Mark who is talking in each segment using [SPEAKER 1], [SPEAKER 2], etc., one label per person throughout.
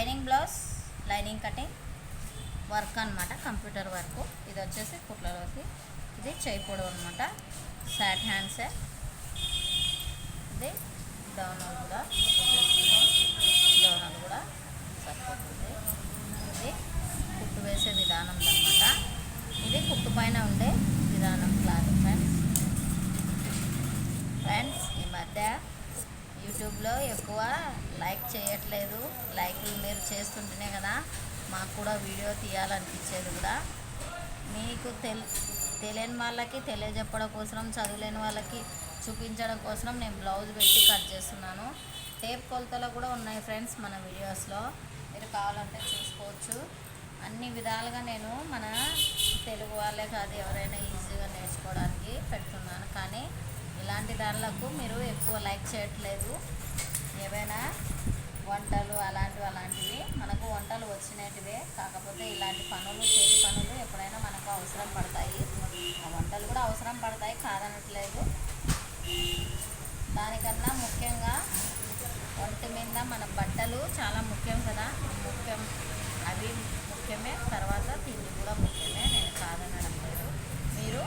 [SPEAKER 1] Lining blouse, lining cutting work అనమాట, computer work. ఇది వచ్చేసి కుట్లలోకి, ఇది చేయి పొడవు అనమాట, సాట్ హ్యాండ్సే. ఇది డౌనల్ కూడా డౌనల్ కూడా సరిపోతుంది. ఇది కుట్టు వేసే విధానం అనమాట. ఇది కుట్టు పైన ఉండే విధానం క్లాత్ ఫ్రెండ్స్. ఈ మధ్య యూట్యూబ్లో ఎక్కువ లైక్ చేయట్లేదు. లైక్లు మీరు చేస్తుంటేనే కదా మాకు కూడా వీడియో తీయాలనిపించేది కూడా. మీకు తెలియని వాళ్ళకి తెలియజెప్పడం కోసం, చదువులేని వాళ్ళకి చూపించడం కోసం నేను బ్లౌజ్ పెట్టి కట్ చేస్తున్నాను. టేప్ కొలతలు కూడా ఉన్నాయి ఫ్రెండ్స్ మన వీడియోస్లో, మీరు కావాలంటే చూసుకోవచ్చు. అన్ని విధాలుగా నేను మన తెలుగు వాళ్ళే కాదు ఎవరైనా ఈజీగా నేర్చుకోవడానికి పెడుతున్నాను. కానీ ఇలాంటి దానిలకు మీరు ఎక్కువ లైక్ చేయట్లేదు. ఏవైనా వంటలు అలాంటివి మనకు వంటలు వచ్చినటివే, కాకపోతే ఇలాంటి పనులు, చేతి పనులు ఎప్పుడైనా మనకు అవసరం పడతాయి. ఆ వంటలు కూడా అవసరం పడతాయి, కాదనట్లేదు. దానికన్నా ముఖ్యంగా ఒంటి మీద మన బట్టలు చాలా ముఖ్యం కదా, అవి ముఖ్యమే. తర్వాత తిండి కూడా ముఖ్యమే, నేను కాదనడం లేదు. మీరు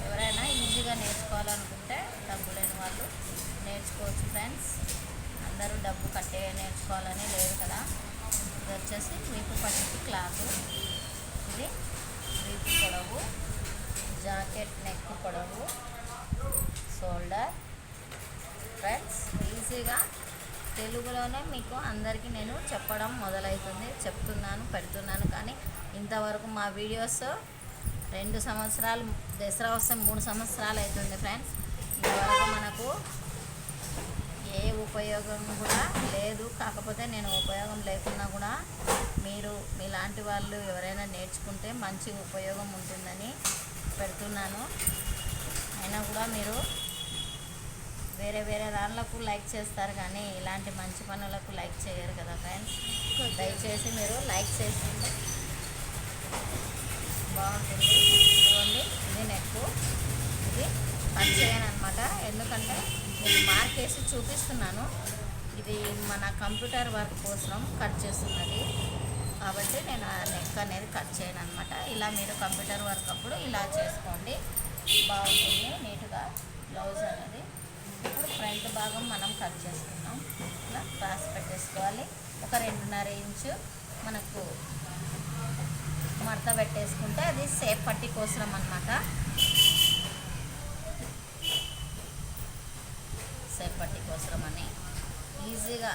[SPEAKER 1] ఎవరైనా ఈజీగా నేర్చుకోవాలనుకుంటే డబ్బు లేని వాళ్ళు నేర్చుకోవచ్చు ఫ్రెండ్స్. అందరూ డబ్బు కట్టే నేర్చుకోవాలని లేదు కదా. ఇది వచ్చేసి వీపు పట్టికి క్లాత్, ఇది వీపు పొడవు, జాకెట్ నెక్ పొడవు, షోల్డర్. ఫ్రెండ్స్ ఈజీగా తెలుగులోనే మీకు అందరికీ నేను చెప్పడం మొదలవుతుంది, పెడుతున్నాను. కానీ ఇంతవరకు మా వీడియోస్ 2 సంవత్సరాలు, దసరా వస్తే 3 సంవత్సరాలు అవుతుంది ఫ్రెండ్స్. ఇంతవరకు మనకు ఏ ఉపయోగం కూడా లేదు. కాకపోతే నేను ఉపయోగం లేకున్నా కూడా మీరు మీలాంటి వాళ్ళు ఎవరైనా నేర్చుకుంటే మంచి ఉపయోగం ఉంటుందని పెడుతున్నాను. అయినా కూడా మీరు వేరే దానిలకు లైక్ చేస్తారు కానీ ఇలాంటి మంచి పనులకు లైక్ చేయరు కదా ఫ్రెండ్స్. దయచేసి మీరు లైక్ చేసింది బాగుంటుంది. ఇదిగోండి, ఇది నెక్, ఇది కట్ చేయను అనమాట. ఎందుకంటే నేను మార్క్ వేసి చూపిస్తున్నాను. ఇది మన కంప్యూటర్ వర్క్ కోసం కట్ చేస్తున్నది కాబట్టి నేను ఆ నెక్ అనేది కట్ చేయను అనమాట. ఇలా మీరు కంప్యూటర్ వర్క్ అప్పుడు ఇలా చేసుకోండి, బాగుంటుంది నీట్గా బ్లౌజ్ అనేది. ఇప్పుడు ఫ్రంట్ భాగం మనం కట్ చేసుకున్నాం, ఇట్లా క్రాస్ పెట్టేసుకోవాలి. ఒక 2.5 ఇంచు మనకు మడత పెట్టేసుకుంటే అది సేప్ పట్టి కోసం అన్నమాట. సేప్ పట్టి కోసం అని ఈజీగా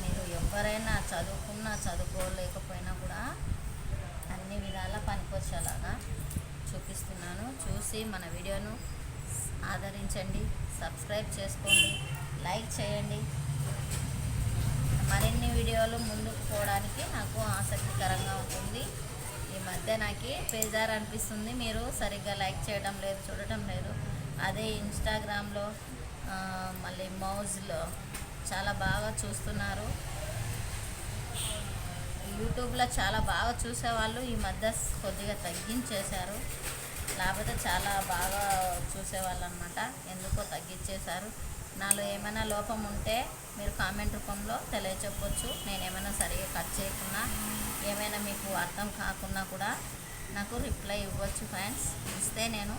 [SPEAKER 1] మీరు ఎవరైనా చదువుకున్నా చదువుకోలేకపోయినా కూడా అన్ని విధాలా పనికొచ్చేలాగా చూపిస్తున్నాను. చూసి మన వీడియోను ఆదరించండి, సబ్స్క్రైబ్ చేసుకోండి, లైక్ చేయండి. మరిన్ని వీడియోలు ముందుకు పోవడానికి నాకు ఆసక్తికరంగా ఉంటుంది. ఈ మధ్య నాకు బేజారు అనిపిస్తుంది, మీరు సరిగ్గా లైక్ చేయడం లేదు, చూడటం లేదు. అదే ఇన్స్టాగ్రామ్లో మళ్ళీ మౌజ్లో చాలా బాగా చూస్తున్నారు. యూట్యూబ్లో చాలా బాగా చూసేవాళ్ళు ఈ మధ్య కొద్దిగా తగ్గించేశారు. లేకపోతే చాలా బాగా చూసేవాళ్ళు అనమాట, ఎందుకో తగ్గించేశారు. నాలో ఏమైనా లోపం ఉంటే మీరు కామెంట్ రూపంలో తెలియచెప్పొచ్చు. నేను ఏమైనా సరిగా కట్ చేయకున్నా, ఏమైనా మీకు అర్థం కాకున్నా కూడా నాకు రిప్లై ఇవ్వచ్చు ఫ్రెండ్స్. ఇస్తే నేను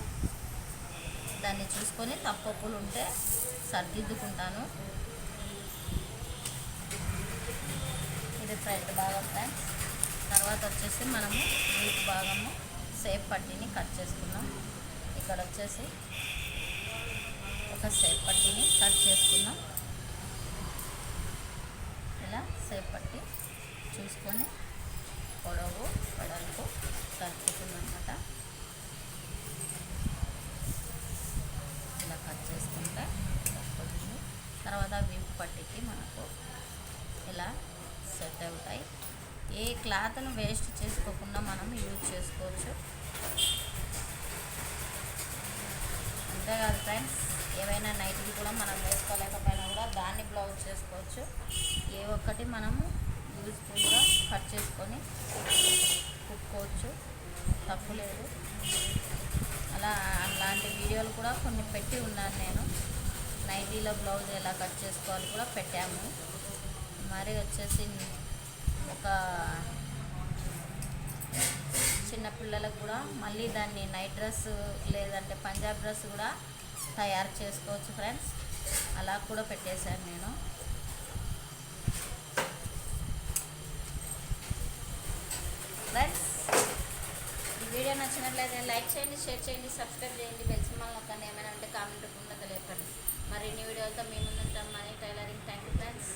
[SPEAKER 1] దాన్ని చూసుకొని తప్పులు ఉంటే సరిదిద్దుకుంటాను. ఇది ఫ్రంట్ భాగం ఫ్రెండ్స్. తర్వాత వచ్చేసి మనము వీపు భాగము సేప్ పట్టీని కట్ చేసుకున్నాం. ఇక్కడ వచ్చేసి ఒక సేప్ పట్టీని కట్ చేసుకున్నాం. ఇలా సేప్ పట్టీ చూసుకొని పొడవు వెడల్పు సరిపోతుంది అనమాట. ఇలా కట్ చేసుకుంటే సరిపోతుంది. తర్వాత వీపు పట్టీకి మనకు ఇలా సెట్ అవుతాయి. ఏ క్లాత్ను వేస్ట్ చేసుకోకుండా మనం యూజ్ చేసుకోవచ్చు. అంతేకాదు ఫ్రెండ్స్, ఏవైనా నైట్లు కూడా మనం వేసుకోలేకపోయినా కూడా దాన్ని బ్లౌజ్ చేసుకోవచ్చు. ఏ ఒక్కటి మనము యూజ్ఫుల్గా కట్ చేసుకొని కుట్టుకోవచ్చు, తప్పు లేదు. అలాంటి వీడియోలు కూడా కొన్ని పెట్టి ఉన్నాను నేను. నైటీలో బ్లౌజ్ ఎలా కట్ చేసుకోవాలి కూడా పెట్టాము. మరి వచ్చేసి ఒక చిన్నపిల్లలకు కూడా మళ్ళీ దాన్ని నైట్ డ్రెస్ లేదంటే పంజాబ్ డ్రెస్ కూడా తయారు చేసుకోవచ్చు ఫ్రెండ్స్. అలా కూడా పెట్టేశాను నేను. ఫ్రెండ్స్, ఈ వీడియో నచ్చినట్లయితే లైక్ చేయండి, షేర్ చేయండి, సబ్స్క్రైబ్ చేయండి, బెల్ సింబల్ నొక్కండి. ఏమైనా ఉంటే కామెంట్ రూపంలో తెలియపండి. మరిన్ని వీడియోలతో మీ ముందు ఉంటాం. Money tailoring. Thank you friends.